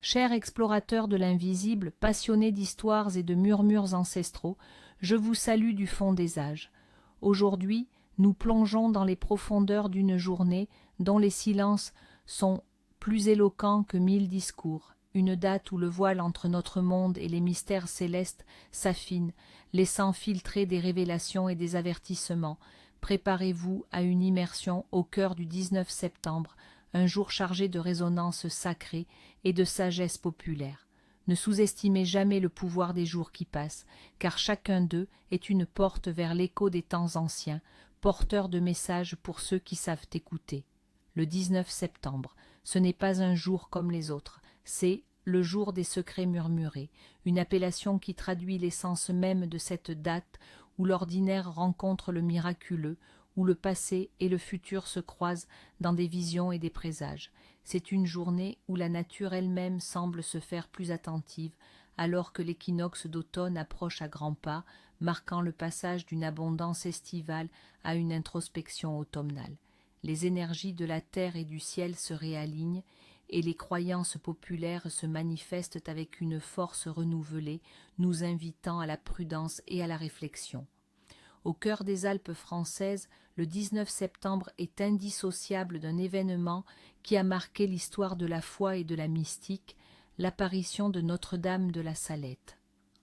Chers explorateurs de l'invisible, passionnés d'histoires et de murmures ancestraux, je vous salue du fond des âges. Aujourd'hui, nous plongeons dans les profondeurs d'une journée dont les silences sont plus éloquents que 1000 discours, une date où le voile entre notre monde et les mystères célestes s'affine, laissant filtrer des révélations et des avertissements. Préparez-vous à une immersion au cœur du 19 septembre, un jour chargé de résonances sacrées et de sagesse populaire. Ne sous-estimez jamais le pouvoir des jours qui passent, car chacun d'eux est une porte vers l'écho des temps anciens, porteur de messages pour ceux qui savent écouter. Le 19 septembre, ce n'est pas un jour comme les autres, c'est le jour des secrets murmurés, une appellation qui traduit l'essence même de cette date où l'ordinaire rencontre le miraculeux, où le passé et le futur se croisent dans des visions et des présages. C'est une journée où la nature elle-même semble se faire plus attentive, alors que l'équinoxe d'automne approche à grands pas, marquant le passage d'une abondance estivale à une introspection automnale. Les énergies de la terre et du ciel se réalignent, et les croyances populaires se manifestent avec une force renouvelée, nous invitant à la prudence et à la réflexion. Au cœur des Alpes françaises, le 19 septembre est indissociable d'un événement qui a marqué l'histoire de la foi et de la mystique, l'apparition de Notre-Dame de la Salette.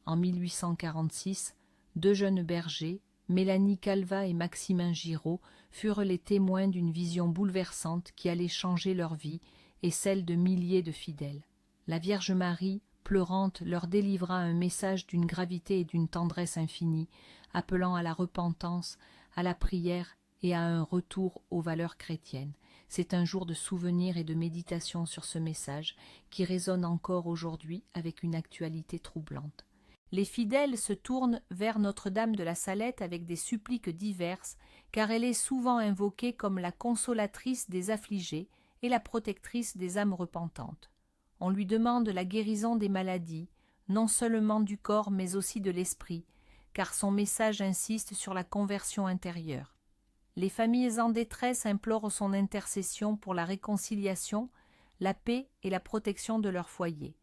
En 1846, deux jeunes bergers, Mélanie Calvat et Maximin Giraud, furent les témoins d'une vision bouleversante qui allait changer leur vie et celle de milliers de fidèles. La Vierge Marie, pleurante, leur délivra un message d'une gravité et d'une tendresse infinie, appelant à la repentance, à la prière et à un retour aux valeurs chrétiennes. C'est un jour de souvenir et de méditation sur ce message qui résonne encore aujourd'hui avec une actualité troublante. Les fidèles se tournent vers Notre-Dame de la Salette avec des suppliques diverses, car elle est souvent invoquée comme la consolatrice des affligés et la protectrice des âmes repentantes. On lui demande la guérison des maladies, non seulement du corps mais aussi de l'esprit, car son message insiste sur la conversion intérieure. Les familles en détresse implorent son intercession pour la réconciliation, la paix et la protection de leur foyer.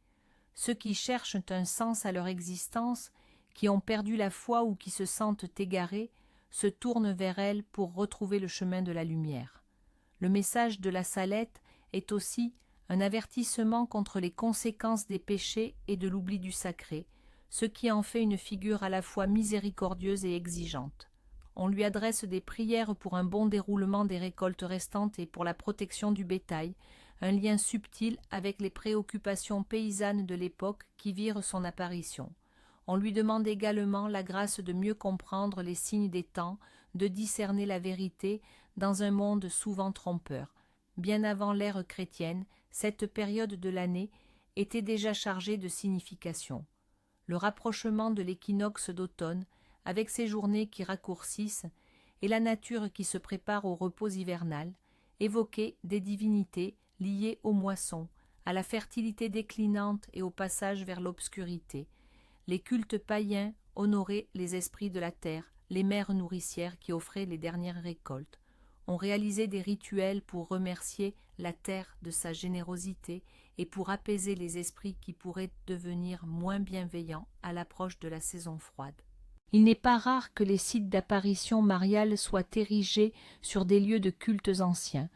Ceux qui cherchent un sens à leur existence, qui ont perdu la foi ou qui se sentent égarés, se tournent vers elle pour retrouver le chemin de la lumière. Le message de la Salette est aussi un avertissement contre les conséquences des péchés et de l'oubli du sacré, ce qui en fait une figure à la fois miséricordieuse et exigeante. On lui adresse des prières pour un bon déroulement des récoltes restantes et pour la protection du bétail, un lien subtil avec les préoccupations paysannes de l'époque qui virent son apparition. On lui demande également la grâce de mieux comprendre les signes des temps, de discerner la vérité dans un monde souvent trompeur. Bien avant l'ère chrétienne, cette période de l'année était déjà chargée de signification. Le rapprochement de l'équinoxe d'automne, avec ses journées qui raccourcissent, et la nature qui se prépare au repos hivernal, évoquaient des divinités liées aux moissons, à la fertilité déclinante et au passage vers l'obscurité. Les cultes païens honoraient les esprits de la terre, les mères nourricières qui offraient les dernières récoltes. On réalisait des rituels pour remercier la terre de sa générosité et pour apaiser les esprits qui pourraient devenir moins bienveillants à l'approche de la saison froide. Il n'est pas rare que les sites d'apparition mariale soient érigés sur des lieux de cultes anciens,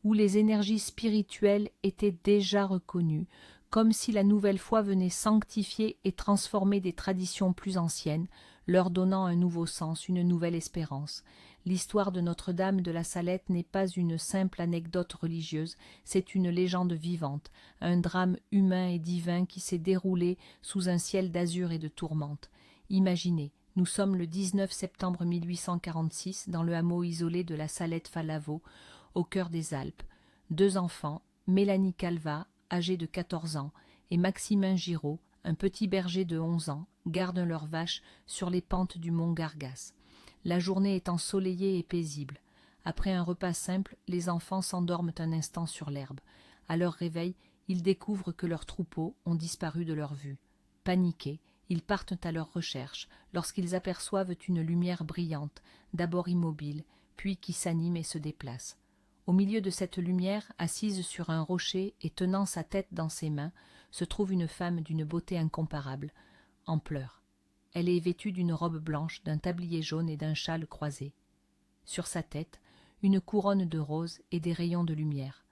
où les énergies spirituelles étaient déjà reconnues, comme si la nouvelle foi venait sanctifier et transformer des traditions plus anciennes, leur donnant un nouveau sens, une nouvelle espérance. L'histoire de Notre-Dame de la Salette n'est pas une simple anecdote religieuse, c'est une légende vivante, un drame humain et divin qui s'est déroulé sous un ciel d'azur et de tourmente. Imaginez, nous sommes le 19 septembre 1846 dans le hameau isolé de la Salette-Falavo, au cœur des Alpes. Deux enfants, Mélanie Calvat, âgée de 14 ans, et Maximin Giraud, un petit berger de 11 ans, gardent leurs vaches sur les pentes du mont Gargas. La journée est ensoleillée et paisible. Après un repas simple, les enfants s'endorment un instant sur l'herbe. À leur réveil, ils découvrent que leurs troupeaux ont disparu de leur vue. Paniqués, ils partent à leur recherche, lorsqu'ils aperçoivent une lumière brillante, d'abord immobile, puis qui s'anime et se déplace. Au milieu de cette lumière, assise sur un rocher et tenant sa tête dans ses mains, se trouve une femme d'une beauté incomparable, en pleurs. Elle est vêtue d'une robe blanche, d'un tablier jaune et d'un châle croisé. Sur sa tête, une couronne de roses et des rayons de lumière.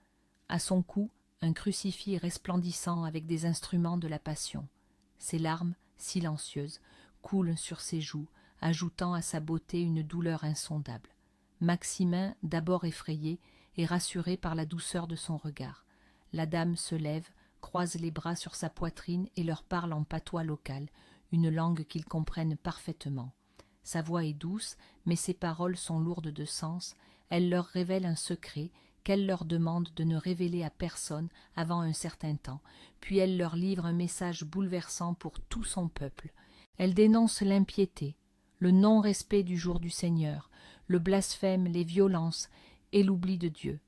À son cou, un crucifix resplendissant avec des instruments de la Passion. Ses larmes, silencieuses, coulent sur ses joues, ajoutant à sa beauté une douleur insondable. Maximin, d'abord effrayé, est rassuré par la douceur de son regard. La dame se lève, croise les bras sur sa poitrine et leur parle en patois local, une langue qu'ils comprennent parfaitement. Sa voix est douce, mais ses paroles sont lourdes de sens. Elle leur révèle un secret qu'elle leur demande de ne révéler à personne avant un certain temps, puis elle leur livre un message bouleversant pour tout son peuple. Elle dénonce l'impiété, le non-respect du jour du Seigneur, le blasphème, les violences et l'oubli de Dieu.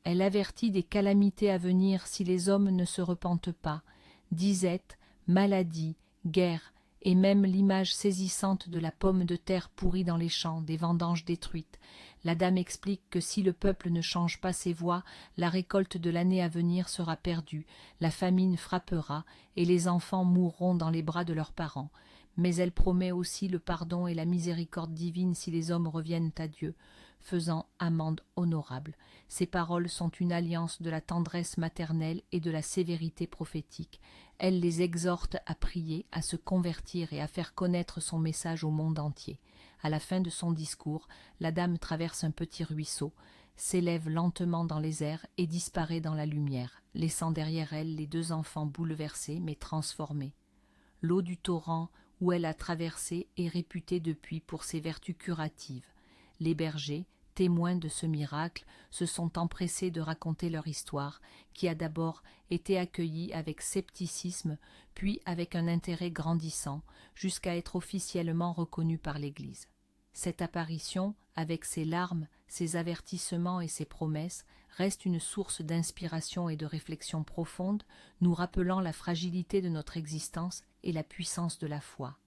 Elle avertit des calamités à venir si les hommes ne se repentent pas, disette, maladie, guerre, et même l'image saisissante de la pomme de terre pourrie dans les champs, des vendanges détruites. La dame explique que si le peuple ne change pas ses voies, la récolte de l'année à venir sera perdue, la famine frappera, et les enfants mourront dans les bras de leurs parents. Mais elle promet aussi le pardon et la miséricorde divine si les hommes reviennent à Dieu, faisant amende honorable. Ces paroles sont une alliance de la tendresse maternelle et de la sévérité prophétique. Elle les exhorte à prier, à se convertir et à faire connaître son message au monde entier. À la fin de son discours, la dame traverse un petit ruisseau, s'élève lentement dans les airs et disparaît dans la lumière, laissant derrière elle les deux enfants bouleversés mais transformés. L'eau du torrent où elle a traversé est réputée depuis pour ses vertus curatives. Les bergers, témoins de ce miracle, se sont empressés de raconter leur histoire, qui a d'abord été accueillie avec scepticisme, puis avec un intérêt grandissant, jusqu'à être officiellement reconnue par l'Église. Cette apparition, avec ses larmes, ses avertissements et ses promesses, reste une source d'inspiration et de réflexion profonde, nous rappelant la fragilité de notre existence et la puissance de la foi.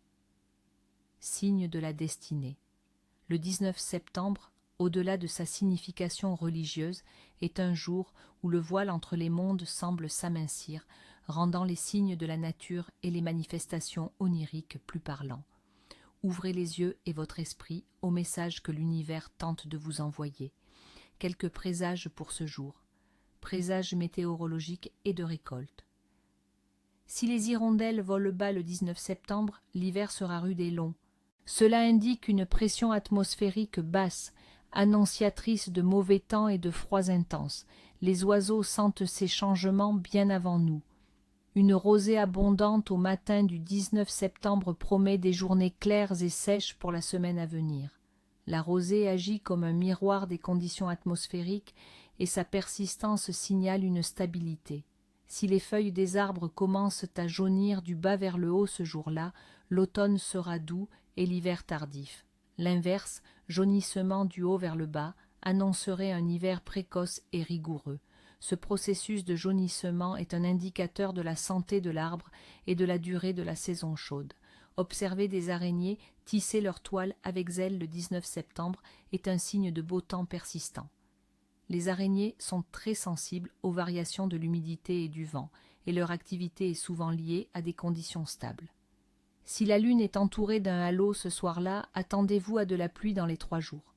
Signe de la destinée. Le 19 septembre, au-delà de sa signification religieuse, est un jour où le voile entre les mondes semble s'amincir, rendant les signes de la nature et les manifestations oniriques plus parlants. Ouvrez les yeux et votre esprit au message que l'univers tente de vous envoyer. Quelques présages pour ce jour. Présages météorologiques et de récolte. Si les hirondelles volent bas le 19 septembre, l'hiver sera rude et long. Cela indique une pression atmosphérique basse, annonciatrice de mauvais temps et de froids intenses. Les oiseaux sentent ces changements bien avant nous. Une rosée abondante au matin du 19 septembre promet des journées claires et sèches pour la semaine à venir. La rosée agit comme un miroir des conditions atmosphériques et sa persistance signale une stabilité. Si les feuilles des arbres commencent à jaunir du bas vers le haut ce jour-là, l'automne sera doux et l'hiver tardif. L'inverse, jaunissement du haut vers le bas, annoncerait un hiver précoce et rigoureux. Ce processus de jaunissement est un indicateur de la santé de l'arbre et de la durée de la saison chaude. Observer des araignées tisser leur toile avec zèle le 19 septembre est un signe de beau temps persistant. Les araignées sont très sensibles aux variations de l'humidité et du vent, et leur activité est souvent liée à des conditions stables. Si la lune est entourée d'un halo ce soir-là, attendez-vous à de la pluie dans les 3 jours.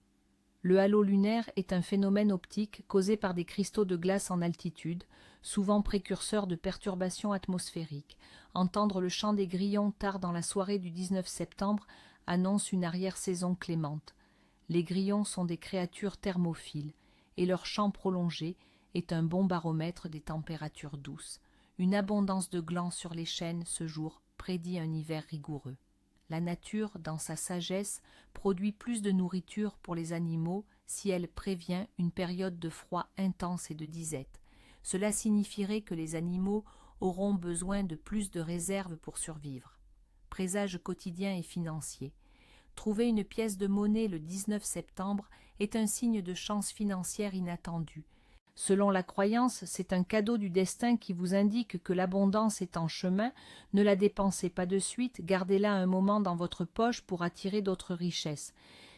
Le halo lunaire est un phénomène optique causé par des cristaux de glace en altitude, souvent précurseurs de perturbations atmosphériques. Entendre le chant des grillons tard dans la soirée du 19 septembre annonce une arrière-saison clémente. Les grillons sont des créatures thermophiles, et leur chant prolongé est un bon baromètre des températures douces. Une abondance de glands sur les chênes ce jour prédit un hiver rigoureux. La nature, dans sa sagesse, produit plus de nourriture pour les animaux si elle prévient une période de froid intense et de disette. Cela signifierait que les animaux auront besoin de plus de réserves pour survivre. Présage quotidien et financier. Trouver une pièce de monnaie le 19 septembre est un signe de chance financière inattendue. Selon la croyance, c'est un cadeau du destin qui vous indique que l'abondance est en chemin. Ne la dépensez pas de suite, gardez-la un moment dans votre poche pour attirer d'autres richesses.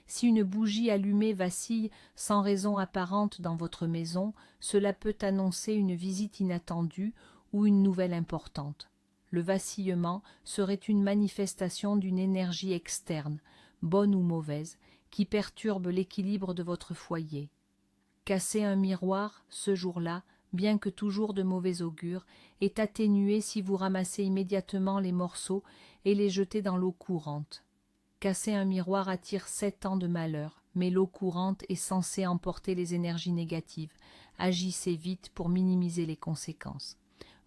Si une bougie allumée vacille sans raison apparente dans votre maison, cela peut annoncer une visite inattendue ou une nouvelle importante. Le vacillement serait une manifestation d'une énergie externe, bonne ou mauvaise, qui perturbe l'équilibre de votre foyer. Casser un miroir, ce jour-là, bien que toujours de mauvais augure, est atténué si vous ramassez immédiatement les morceaux et les jetez dans l'eau courante. Casser un miroir attire 7 ans de malheur, mais l'eau courante est censée emporter les énergies négatives. Agissez vite pour minimiser les conséquences.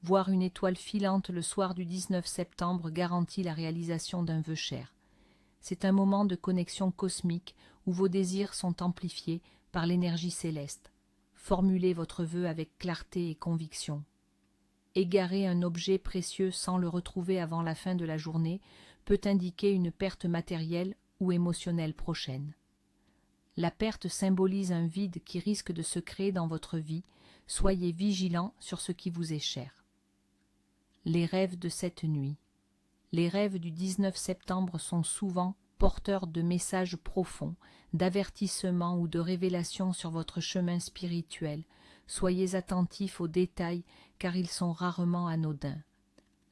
Voir une étoile filante le soir du 19 septembre garantit la réalisation d'un vœu cher. C'est un moment de connexion cosmique où vos désirs sont amplifiés par l'énergie céleste. Formulez votre vœu avec clarté et conviction. Égarer un objet précieux sans le retrouver avant la fin de la journée peut indiquer une perte matérielle ou émotionnelle prochaine. La perte symbolise un vide qui risque de se créer dans votre vie. Soyez vigilant sur ce qui vous est cher. Les rêves de cette nuit. Les rêves du 19 septembre sont souvent porteurs de messages profonds, d'avertissements ou de révélations sur votre chemin spirituel. Soyez attentifs aux détails car ils sont rarement anodins.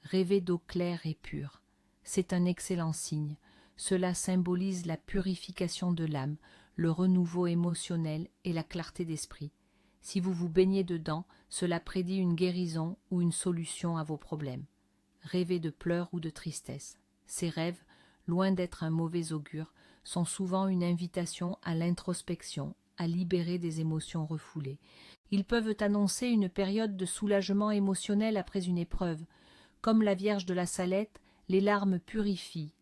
Rêver d'eau claire et pure. C'est un excellent signe. Cela symbolise la purification de l'âme, le renouveau émotionnel et la clarté d'esprit. Si vous vous baignez dedans, cela prédit une guérison ou une solution à vos problèmes. Rêver de pleurs ou de tristesse. Ces rêves, loin d'être un mauvais augure, sont souvent une invitation à l'introspection, à libérer des émotions refoulées. Ils peuvent annoncer une période de soulagement émotionnel après une épreuve. Comme la Vierge de la Salette, les larmes purifient.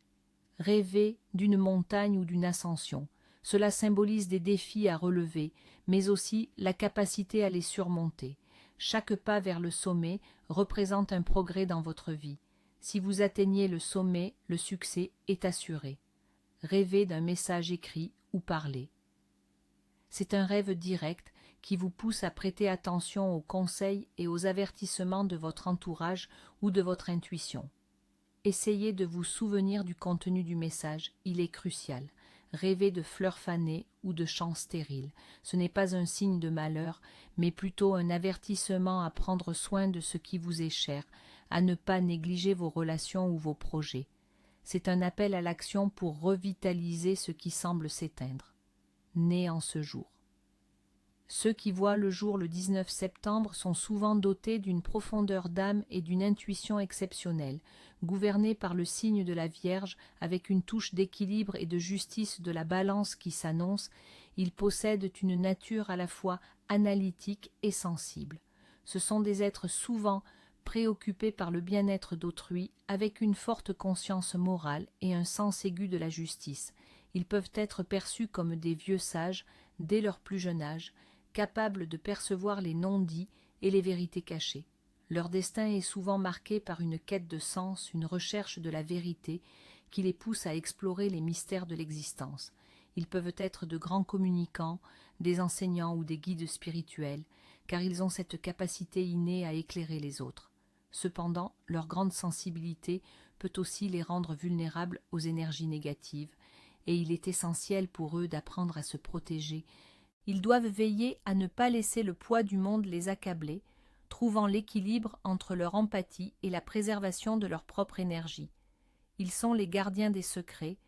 Rêver d'une montagne ou d'une ascension. Cela symbolise des défis à relever, mais aussi la capacité à les surmonter. Chaque pas vers le sommet représente un progrès dans votre vie. Si vous atteignez le sommet, le succès est assuré. Rêvez d'un message écrit ou parlé. C'est un rêve direct qui vous pousse à prêter attention aux conseils et aux avertissements de votre entourage ou de votre intuition. Essayez de vous souvenir du contenu du message, il est crucial. Rêver de fleurs fanées ou de champs stériles. Ce n'est pas un signe de malheur, mais plutôt un avertissement à prendre soin de ce qui vous est cher, à ne pas négliger vos relations ou vos projets. C'est un appel à l'action pour revitaliser ce qui semble s'éteindre. Né en ce jour. Ceux qui voient le jour le 19 septembre sont souvent dotés d'une profondeur d'âme et d'une intuition exceptionnelle, gouvernés par le signe de la Vierge avec une touche d'équilibre et de justice de la balance qui s'annonce. Ils possèdent une nature à la fois analytique et sensible. Ce sont des êtres souvent préoccupés par le bien-être d'autrui, avec une forte conscience morale et un sens aigu de la justice. Ils peuvent être perçus comme des vieux sages dès leur plus jeune âge, capables de percevoir les non-dits et les vérités cachées. Leur destin est souvent marqué par une quête de sens, une recherche de la vérité qui les pousse à explorer les mystères de l'existence. Ils peuvent être de grands communicants, des enseignants ou des guides spirituels, car ils ont cette capacité innée à éclairer les autres. Cependant, leur grande sensibilité peut aussi les rendre vulnérables aux énergies négatives, et il est essentiel pour eux d'apprendre à se protéger. Ils doivent veiller à ne pas laisser le poids du monde les accabler, trouvant l'équilibre entre leur empathie et la préservation de leur propre énergie. Ils sont les gardiens des secrets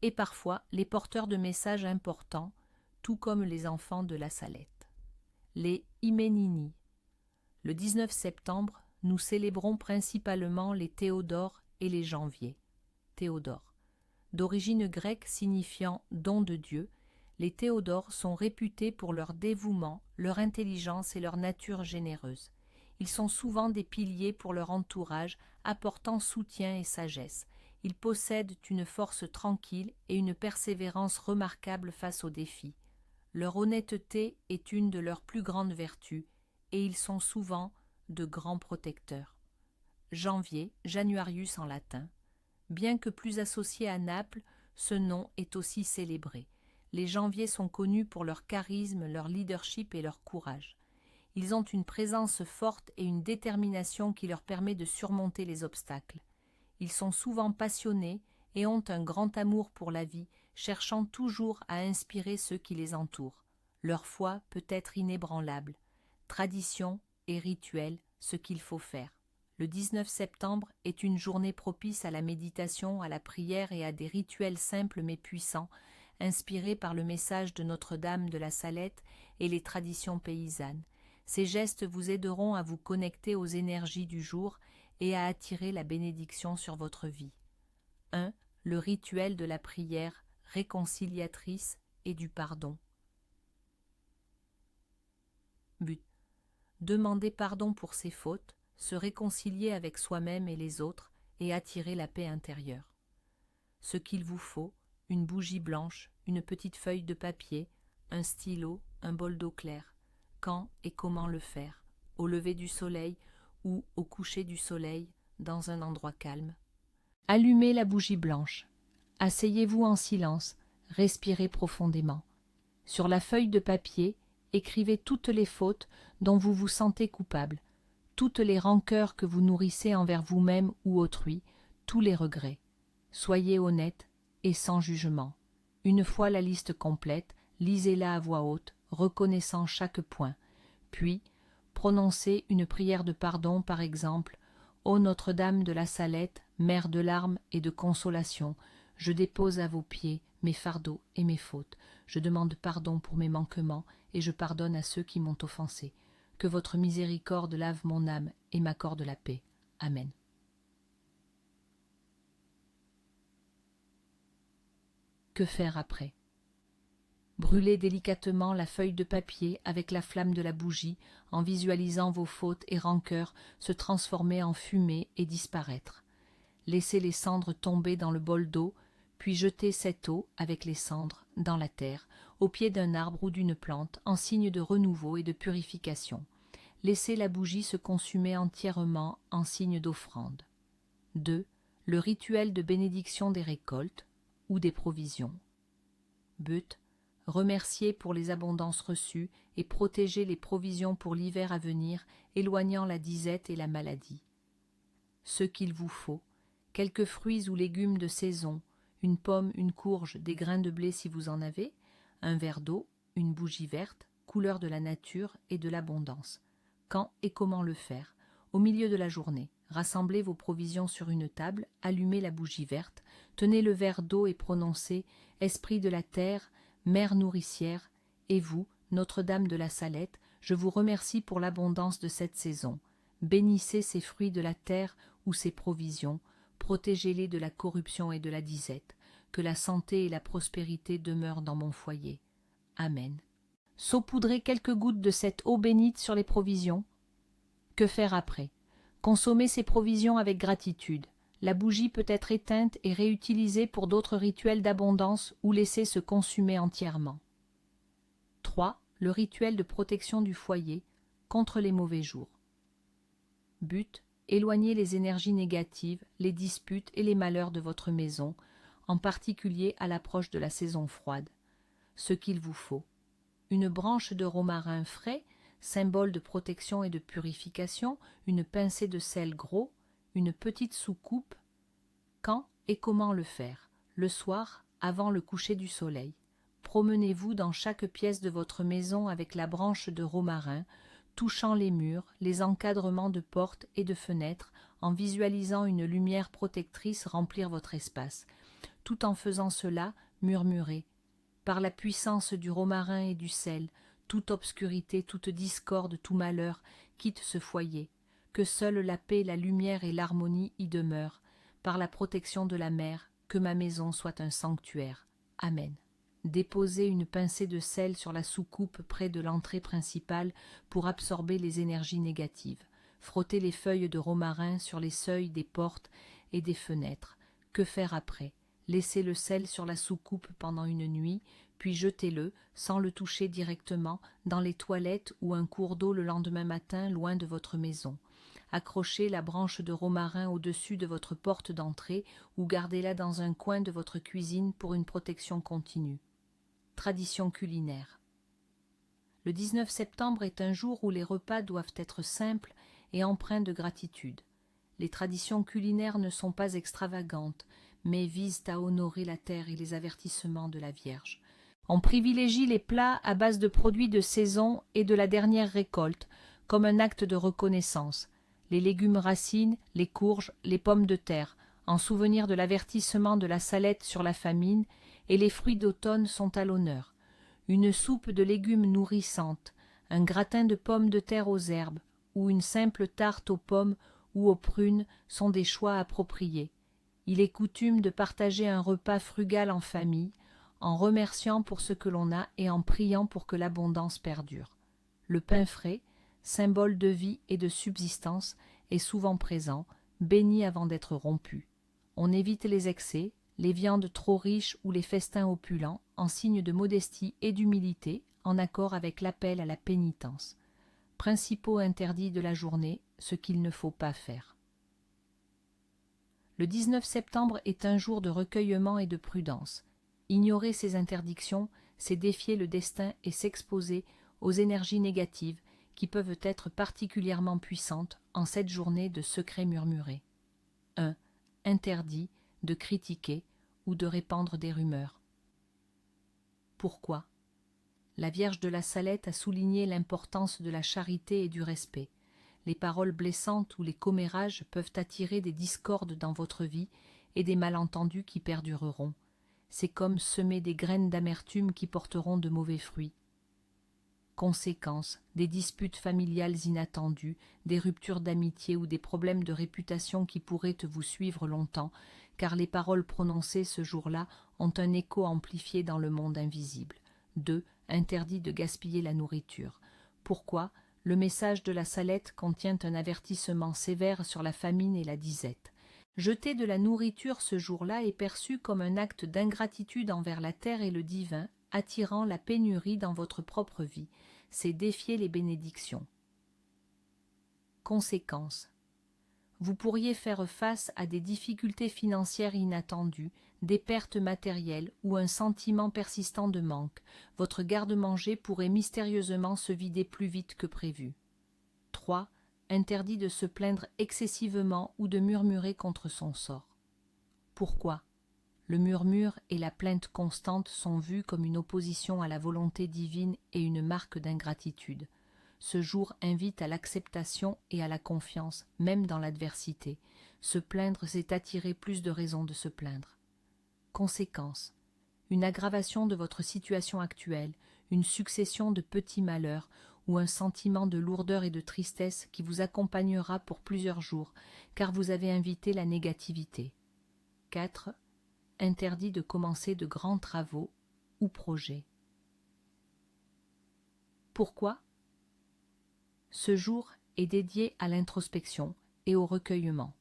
et parfois les porteurs de messages importants, tout comme les enfants de la Salette. Les Hyménini. Le 19 septembre, nous célébrons principalement les Théodore et les Janvier. Théodore. D'origine grecque signifiant don de Dieu, les Théodores sont réputés pour leur dévouement, leur intelligence et leur nature généreuse. Ils sont souvent des piliers pour leur entourage, apportant soutien et sagesse. Ils possèdent une force tranquille et une persévérance remarquable face aux défis. Leur honnêteté est une de leurs plus grandes vertus, et ils sont souvent de grands protecteurs. Janvier, Januarius en latin. Bien que plus associé à Naples, ce nom est aussi célébré. Les Janviers sont connus pour leur charisme, leur leadership et leur courage. Ils ont une présence forte et une détermination qui leur permet de surmonter les obstacles. Ils sont souvent passionnés et ont un grand amour pour la vie, cherchant toujours à inspirer ceux qui les entourent. Leur foi peut être inébranlable. Tradition et rituel, ce qu'il faut faire. Le 19 septembre est une journée propice à la méditation, à la prière et à des rituels simples mais puissants, inspirés par le message de Notre-Dame de la Salette et les traditions paysannes. Ces gestes vous aideront à vous connecter aux énergies du jour et à attirer la bénédiction sur votre vie. 1. Le rituel de la prière réconciliatrice et du pardon. But. Demander pardon pour ses fautes, se réconcilier avec soi-même et les autres et attirer la paix intérieure. Ce qu'il vous faut, une bougie blanche, une petite feuille de papier, un stylo, un bol d'eau claire. Quand et comment le faire? Au lever du soleil ou au coucher du soleil, dans un endroit calme. Allumez la bougie blanche. Asseyez-vous en silence, respirez profondément. Sur la feuille de papier, écrivez toutes les fautes dont vous vous sentez coupable, toutes les rancœurs que vous nourrissez envers vous-même ou autrui, tous les regrets. Soyez honnête et sans jugement. Une fois la liste complète, lisez-la à voix haute, reconnaissant chaque point. Puis, prononcez une prière de pardon, par exemple, « Ô Notre-Dame de la Salette, mère de larmes et de consolation, je dépose à vos pieds mes fardeaux et mes fautes. Je demande pardon pour mes manquements et je pardonne à ceux qui m'ont offensé. Que votre miséricorde lave mon âme et m'accorde la paix. Amen. » Que faire après? Brûlez délicatement la feuille de papier avec la flamme de la bougie en visualisant vos fautes et rancœurs se transformer en fumée et disparaître. Laissez les cendres tomber dans le bol d'eau, puis jetez cette eau avec les cendres dans la terre, au pied d'un arbre ou d'une plante, en signe de renouveau et de purification. Laissez la bougie se consumer entièrement en signe d'offrande. 2. Le rituel de bénédiction des récoltes ou des provisions. But. Remercier pour les abondances reçues et protéger les provisions pour l'hiver à venir, éloignant la disette et la maladie. Ce qu'il vous faut, quelques fruits ou légumes de saison, une pomme, une courge, des grains de blé si vous en avez, un verre d'eau, une bougie verte, couleur de la nature et de l'abondance. Quand et comment le faire? Au milieu de la journée, rassemblez vos provisions sur une table, allumez la bougie verte, tenez le verre d'eau et prononcez « Esprit de la terre, Mère nourricière, et vous, Notre-Dame de la Salette, je vous remercie pour l'abondance de cette saison. Bénissez ces fruits de la terre ou ces provisions, protégez-les de la corruption et de la disette, que la santé et la prospérité demeurent dans mon foyer. Amen. » Saupoudrez quelques gouttes de cette eau bénite sur les provisions. Que faire après? Consommez ces provisions avec gratitude. La bougie peut être éteinte et réutilisée pour d'autres rituels d'abondance ou laissée se consumer entièrement. 3. Le rituel de protection du foyer contre les mauvais jours. But. Éloigner les énergies négatives, les disputes et les malheurs de votre maison, en particulier à l'approche de la saison froide. Ce qu'il vous faut. Une branche de romarin frais, symbole de protection et de purification, une pincée de sel gros, une petite soucoupe. Quand et comment le faire? Le soir, avant le coucher du soleil. Promenez-vous dans chaque pièce de votre maison avec la branche de romarin, touchant les murs, les encadrements de portes et de fenêtres, en visualisant une lumière protectrice remplir votre espace. Tout en faisant cela, murmurez. Par la puissance du romarin et du sel, toute obscurité, toute discorde, tout malheur, quitte ce foyer. Que seule la paix, la lumière et l'harmonie y demeurent. Par la protection de la mère, que ma maison soit un sanctuaire. Amen. Déposez une pincée de sel sur la soucoupe près de l'entrée principale pour absorber les énergies négatives. Frottez les feuilles de romarin sur les seuils des portes et des fenêtres. Que faire après? Laissez le sel sur la soucoupe pendant une nuit, puis jetez-le, sans le toucher directement, dans les toilettes ou un cours d'eau le lendemain matin loin de votre maison. Accrochez la branche de romarin au-dessus de votre porte d'entrée ou gardez-la dans un coin de votre cuisine pour une protection continue. Tradition culinaire. Le 19 septembre est un jour où les repas doivent être simples et empreints de gratitude. Les traditions culinaires ne sont pas extravagantes, mais visent à honorer la terre et les avertissements de la Vierge. On privilégie les plats à base de produits de saison et de la dernière récolte, comme un acte de reconnaissance. les légumes racines, les courges, les pommes de terre, en souvenir de l'avertissement de la Salette sur la famine, et les fruits d'automne sont à l'honneur. Une soupe de légumes nourrissante, un gratin de pommes de terre aux herbes, ou une simple tarte aux pommes ou aux prunes sont des choix appropriés. Il est coutume de partager un repas frugal en famille, en remerciant pour ce que l'on a et en priant pour que l'abondance perdure. Le pain frais, symbole de vie et de subsistance, est souvent présent, béni avant d'être rompu. On évite les excès, les viandes trop riches ou les festins opulents, en signe de modestie et d'humilité, en accord avec l'appel à la pénitence. Principaux interdits de la journée, ce qu'il ne faut pas faire. Le 19 septembre est un jour de recueillement et de prudence. Ignorer ces interdictions, c'est défier le destin et s'exposer aux énergies négatives qui peuvent être particulièrement puissantes en cette journée de secrets murmurés. 1. Interdit de critiquer ou de répandre des rumeurs. Pourquoi ? La Vierge de la Salette a souligné l'importance de la charité et du respect. Les paroles blessantes ou les commérages peuvent attirer des discordes dans votre vie et des malentendus qui perdureront. C'est comme semer des graines d'amertume qui porteront de mauvais fruits. Conséquences, des disputes familiales inattendues, des ruptures d'amitié ou des problèmes de réputation qui pourraient vous suivre longtemps, car les paroles prononcées ce jour-là ont un écho amplifié dans le monde invisible. 2. Interdit de gaspiller la nourriture. Pourquoi ? Le message de la Salette contient un avertissement sévère sur la famine et la disette. Jeter de la nourriture ce jour-là est perçu comme un acte d'ingratitude envers la terre et le divin, attirant la pénurie dans votre propre vie. C'est défier les bénédictions. Conséquences. Vous pourriez faire face à des difficultés financières inattendues, des pertes matérielles ou un sentiment persistant de manque. Votre garde-manger pourrait mystérieusement se vider plus vite que prévu. 3. Interdit de se plaindre excessivement ou de murmurer contre son sort. Pourquoi ? Le murmure et la plainte constante sont vus comme une opposition à la volonté divine et une marque d'ingratitude. Ce jour invite à l'acceptation et à la confiance, même dans l'adversité. Se plaindre, c'est attirer plus de raisons de se plaindre. Conséquences. Une aggravation de votre situation actuelle, une succession de petits malheurs ou un sentiment de lourdeur et de tristesse qui vous accompagnera pour plusieurs jours, car vous avez invité la négativité. 4. Interdit de commencer de grands travaux ou projets. Pourquoi ? Ce jour est dédié à l'introspection et au recueillement.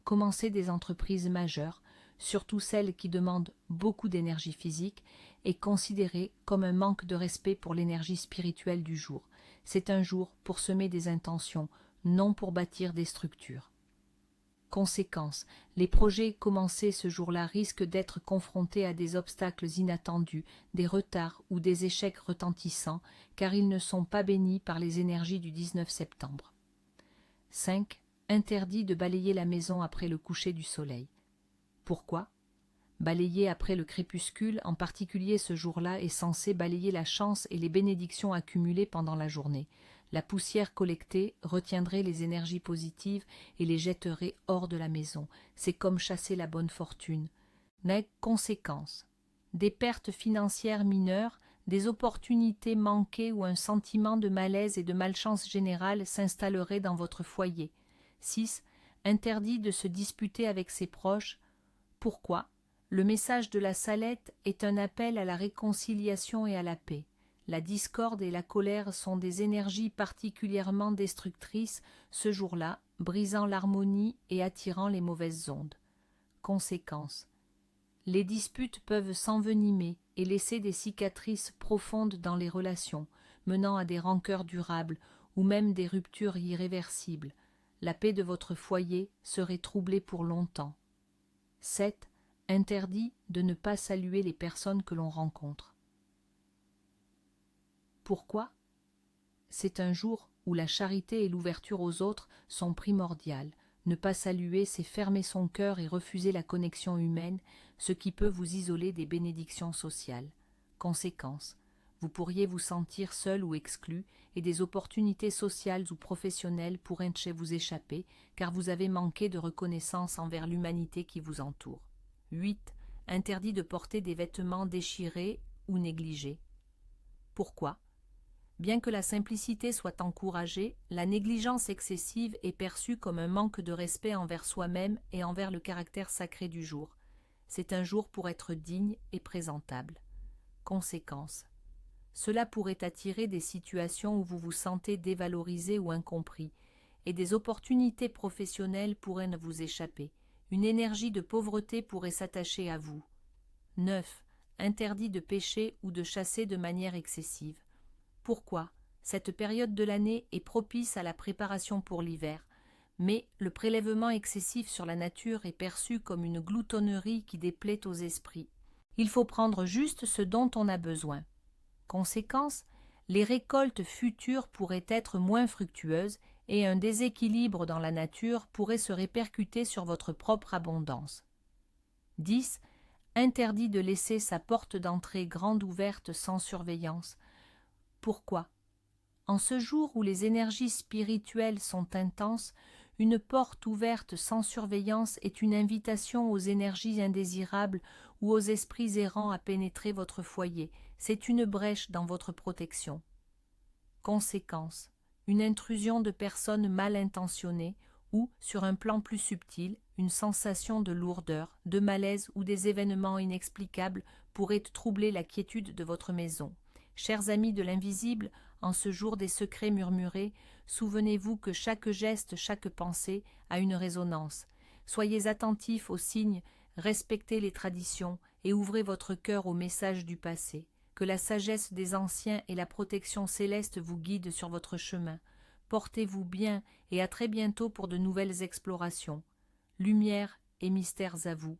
Commencer des entreprises majeures, surtout celles qui demandent beaucoup d'énergie physique, est considéré comme un manque de respect pour l'énergie spirituelle du jour. C'est un jour pour semer des intentions, non pour bâtir des structures. Conséquence, les projets commencés ce jour-là risquent d'être confrontés à des obstacles inattendus, des retards ou des échecs retentissants, car ils ne sont pas bénis par les énergies du 19 septembre. 5. Interdit de balayer la maison après le coucher du soleil. Pourquoi ? Balayer après le crépuscule, en particulier ce jour-là, est censé balayer la chance et les bénédictions accumulées pendant la journée. La poussière collectée retiendrait les énergies positives et les jetterait hors de la maison. C'est comme chasser la bonne fortune. Conséquence. Des pertes financières mineures, des opportunités manquées ou un sentiment de malaise et de malchance générale s'installeraient dans votre foyer. 6. Interdit de se disputer avec ses proches. Pourquoi ? Le message de la Salette est un appel à la réconciliation et à la paix. La discorde et la colère sont des énergies particulièrement destructrices ce jour-là, brisant l'harmonie et attirant les mauvaises ondes. Conséquence. Les disputes peuvent s'envenimer et laisser des cicatrices profondes dans les relations, menant à des rancœurs durables ou même des ruptures irréversibles. La paix de votre foyer serait troublée pour longtemps. 7. Interdit de ne pas saluer les personnes que l'on rencontre. Pourquoi ? C'est un jour où la charité et l'ouverture aux autres sont primordiales. Ne pas saluer, c'est fermer son cœur et refuser la connexion humaine, ce qui peut vous isoler des bénédictions sociales. Conséquence. Vous pourriez vous sentir seul ou exclu, et des opportunités sociales ou professionnelles pourraient vous échapper, car vous avez manqué de reconnaissance envers l'humanité qui vous entoure. 8. Interdit de porter des vêtements déchirés ou négligés. Pourquoi ? Bien que la simplicité soit encouragée, la négligence excessive est perçue comme un manque de respect envers soi-même et envers le caractère sacré du jour. C'est un jour pour être digne et présentable. Conséquence. Cela pourrait attirer des situations où vous vous sentez dévalorisé ou incompris, et des opportunités professionnelles pourraient vous échapper. Une énergie de pauvreté pourrait s'attacher à vous. 9. Interdit de pêcher ou de chasser de manière excessive. Pourquoi ? Cette période de l'année est propice à la préparation pour l'hiver, mais le prélèvement excessif sur la nature est perçu comme une gloutonnerie qui déplaît aux esprits. Il faut prendre juste ce dont on a besoin. Conséquence, les récoltes futures pourraient être moins fructueuses et un déséquilibre dans la nature pourrait se répercuter sur votre propre abondance. 10. Interdit de laisser sa porte d'entrée grande ouverte sans surveillance. Pourquoi ? En ce jour où les énergies spirituelles sont intenses, une porte ouverte sans surveillance est une invitation aux énergies indésirables ou aux esprits errants à pénétrer votre foyer. C'est une brèche dans votre protection. Conséquence, une intrusion de personnes mal intentionnées ou, sur un plan plus subtil, une sensation de lourdeur, de malaise ou des événements inexplicables pourraient troubler la quiétude de votre maison. Chers amis de l'invisible, en ce jour des secrets murmurés, souvenez-vous que chaque geste, chaque pensée a une résonance. Soyez attentifs aux signes, respectez les traditions et ouvrez votre cœur aux messages du passé. Que la sagesse des anciens et la protection céleste vous guident sur votre chemin. Portez-vous bien et à très bientôt pour de nouvelles explorations. Lumière et mystères à vous.